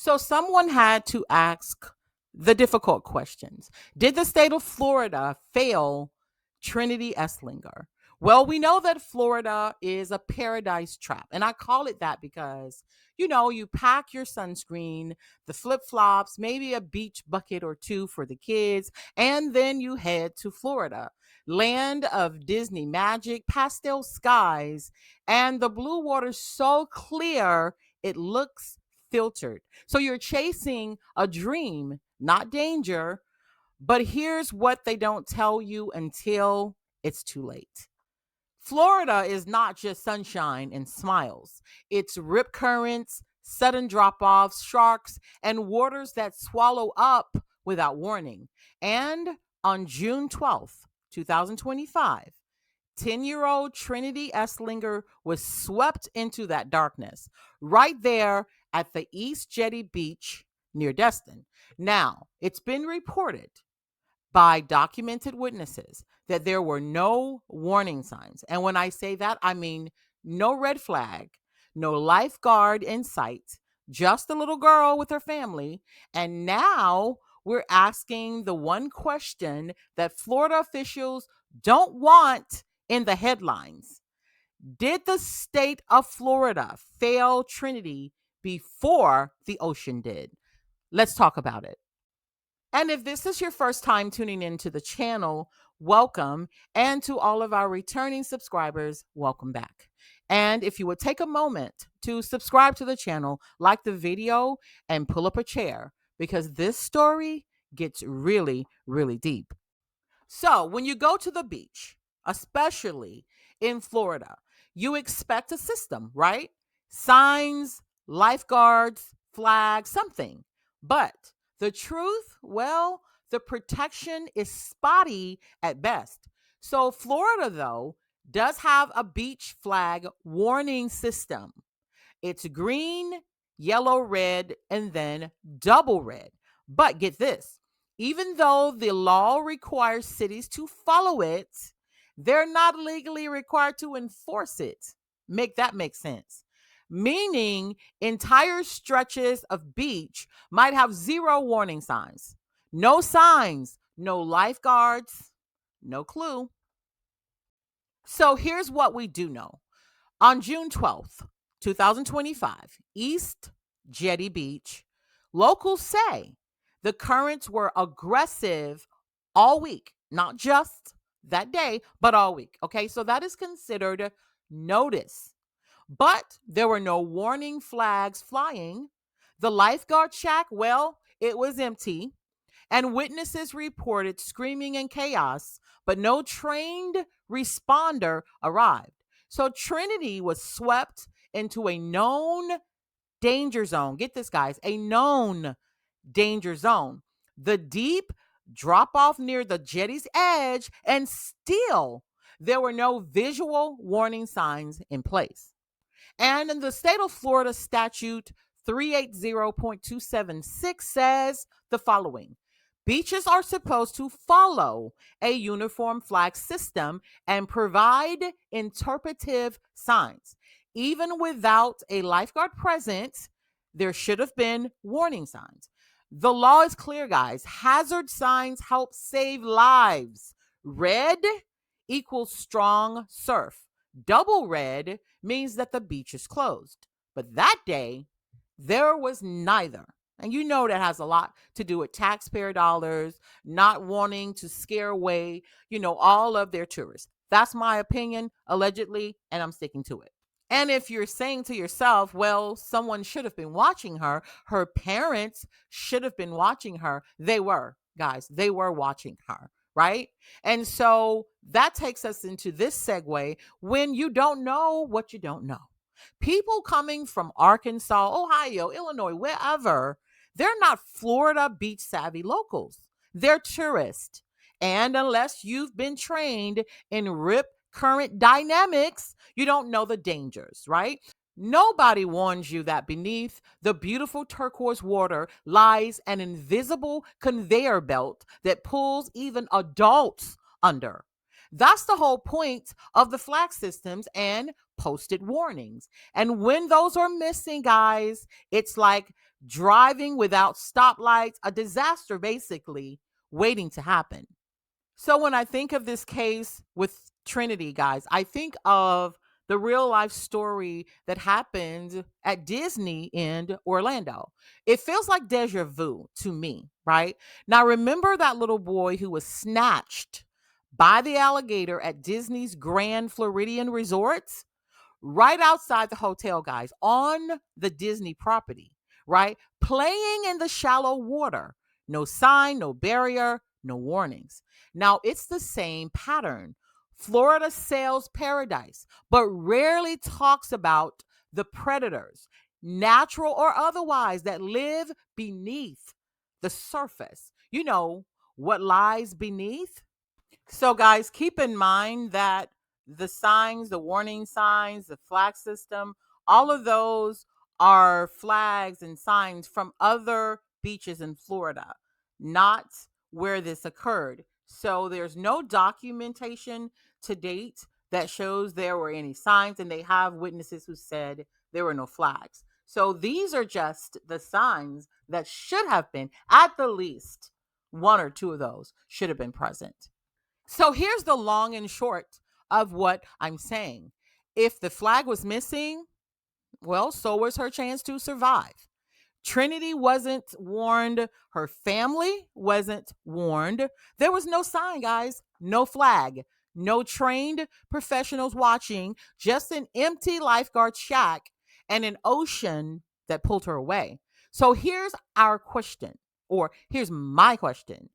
So someone had to ask the difficult questions. Did the state of Florida fail Trinity Eslinger? Well, we know that Florida is a paradise trap. And I call it that because, you pack your sunscreen, the flip flops, maybe a beach bucket or two for the kids, and then you head to Florida, land of Disney magic, pastel skies, and the blue water so clear it looks filtered. So you're chasing a dream, not danger. But here's what they don't tell you until it's too late. Florida is not just sunshine and smiles, it's rip currents, sudden drop offs, sharks, and waters that swallow up without warning. And on June 12th, 2025, 10-year-old Trinity Eslinger was swept into that darkness right there at the East Jetty Beach near Destin. Now, it's been reported by documented witnesses that there were no warning signs. And when I say that, I mean no red flag, no lifeguard in sight, just a little girl with her family. And now we're asking the one question that Florida officials don't want in the headlines. Did the state of Florida fail Trinity before the ocean did? Let's talk about it. And if this is your first time tuning into the channel, welcome. And to all of our returning subscribers, welcome back. And if you would take a moment to subscribe to the channel, like the video, and pull up a chair, because this story gets really, really deep. So when you go to the beach, especially in Florida, you expect a system, right? Signs, lifeguards, flags, something. But the truth, well, the protection is spotty at best. So Florida, though, does have a beach flag warning system. It's green, yellow, red, and then double red. But get this, even though the law requires cities to follow it, they're not legally required to enforce it. Make that make sense. Meaning, entire stretches of beach might have zero warning signs, no signs, no lifeguards, no clue. So here's what we do know. On June 12th, 2025, East Jetty Beach, locals say the currents were aggressive all week, not just that day, but all week. Okay, so that is considered notice. But there were no warning flags flying. The lifeguard shack, well, it was empty. And witnesses reported screaming and chaos, but no trained responder arrived. So Trinity was swept into a known danger zone. Get this, guys, a known danger zone. The deep drop off near the jetty's edge, and still there were no visual warning signs in place. And in the state of Florida statute 380.276 says the following: beaches are supposed to follow a uniform flag system and provide interpretive signs. Even without a lifeguard present, there should have been warning signs. The law is clear, guys. Hazard signs help save lives. Red equals strong surf. Double red means that the beach is closed. But that day, there was neither. And you know that has a lot to do with taxpayer dollars, not wanting to scare away, all of their tourists. That's my opinion, allegedly, and I'm sticking to it. And if you're saying to yourself, well, someone should have been watching her parents should have been watching her, they were, guys, they were watching her, right? And so that takes us into this segue: when you don't know what you don't know. People coming from Arkansas, Ohio, Illinois, wherever, they're not Florida beach savvy locals. They're tourists. And unless you've been trained in rip current dynamics, you don't know the dangers, right? Nobody warns you that beneath the beautiful turquoise water lies an invisible conveyor belt that pulls even adults under. That's the whole point of the flag systems and posted warnings. And when those are missing, guys, it's like driving without stoplights, a disaster basically waiting to happen. So when I think of this case with Trinity, guys, I think of the real life story that happened at Disney in Orlando. It feels like deja vu to me, right? Now, remember that little boy who was snatched by the alligator at Disney's Grand Floridian Resorts? Right outside the hotel, guys, on the Disney property, right? Playing in the shallow water. No sign, no barrier, no warnings. Now, it's the same pattern. Florida sails paradise, but rarely talks about the predators, natural or otherwise, that live beneath the surface. You know what lies beneath? So, guys, keep in mind that the signs, the warning signs, the flag system, all of those are flags and signs from other beaches in Florida, not where this occurred. So, there's no documentation to date that shows there were any signs, and they have witnesses who said there were no flags. So, these are just the signs that should have been, at the least, one or two of those should have been present. So here's the long and short of what I'm saying. If the flag was missing, well, so was her chance to survive. Trinity wasn't warned. Her family wasn't warned. There was no sign, guys, no flag, no trained professionals watching, just an empty lifeguard shack and an ocean that pulled her away. So here's our question, or here's my question.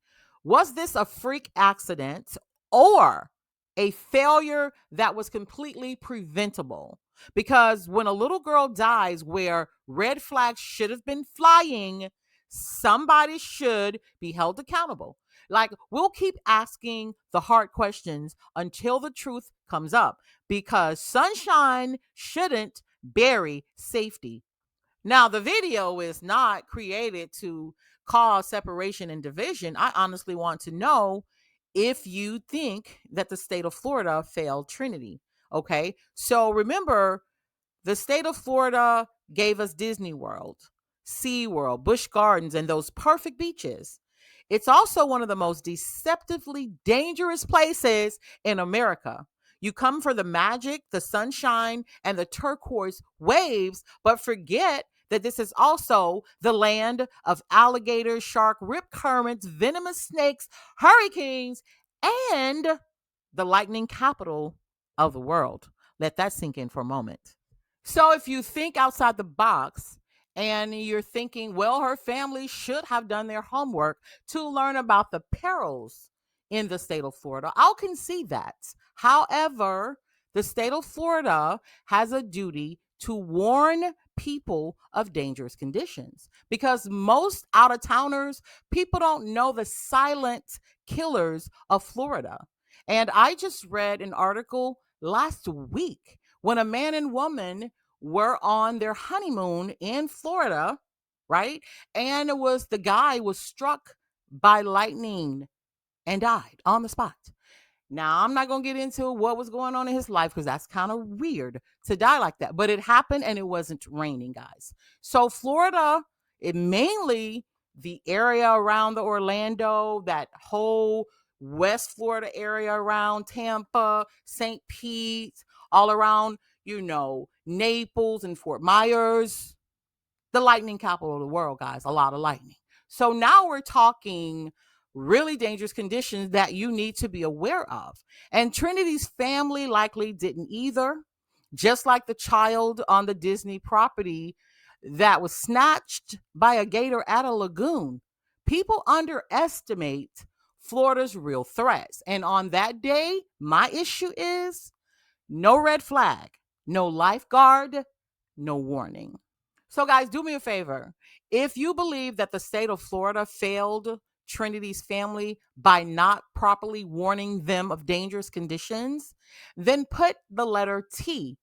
Was this a freak accident or a failure that was completely preventable? Because when a little girl dies where red flags should have been flying, somebody should be held accountable. Like, we'll keep asking the hard questions until the truth comes up, because sunshine shouldn't bury safety. Now, the video is not created to cause separation and division. I honestly want to know if you think that the state of Florida failed Trinity. Okay. So remember, the state of Florida gave us Disney World, SeaWorld, Busch Gardens, and those perfect beaches. It's also one of the most deceptively dangerous places in America. You come for the magic, the sunshine, and the turquoise waves, but forget that this is also the land of alligators, shark, rip currents, venomous snakes, hurricanes, and the lightning capital of the world. Let that sink in for a moment. So if you think outside the box and you're thinking, well, her family should have done their homework to learn about the perils in the state of Florida, I'll concede that. However, the state of Florida has a duty to warn people of dangerous conditions, because most out of towners, people don't know the silent killers of Florida. And I just read an article last week when a man and woman were on their honeymoon in Florida, right? And it was the guy was struck by lightning and died on the spot. Now, I'm not going to get into what was going on in his life because that's kind of weird to die like that. But it happened and it wasn't raining, guys. So, Florida, it mainly the area around the Orlando, that whole West Florida area around Tampa, St. Pete, all around, Naples and Fort Myers, the lightning capital of the world, guys. A lot of lightning. So now we're talking really dangerous conditions that you need to be aware of. And Trinity's family likely didn't either, just like the child on the Disney property that was snatched by a gator at a lagoon. People underestimate Florida's real threats. And on that day, my issue is no red flag, no lifeguard, no warning. So, guys, do me a favor. If you believe that the state of Florida failed Trinity's family by not properly warning them of dangerous conditions, then put the letter T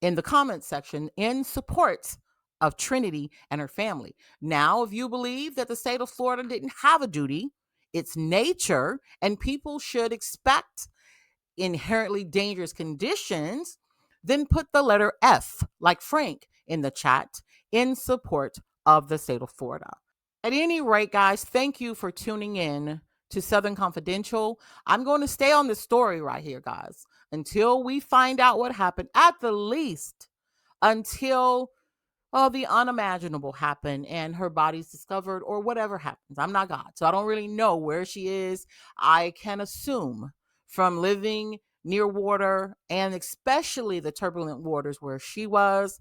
in the comment section in support of Trinity and her family. Now, if you believe that the state of Florida didn't have a duty, it's nature, and people should expect inherently dangerous conditions, then put the letter F, like Frank, in the chat in support of the state of Florida. At any rate, guys, thank you for tuning in to Southern Confidential. I'm going to stay on this story right here, guys, until we find out what happened, at the least until the unimaginable happened and her body's discovered or whatever happens. I'm not God, so I don't really know where she is. I can assume from living near water and especially the turbulent waters where she was,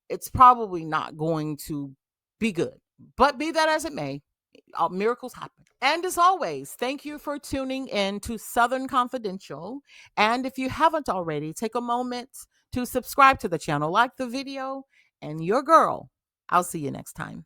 it's probably not going to be good. But be that as it may, miracles happen. And as always, thank you for tuning in to Southern Confidential. And if you haven't already, take a moment to subscribe to the channel, like the video, and your girl, I'll see you next time.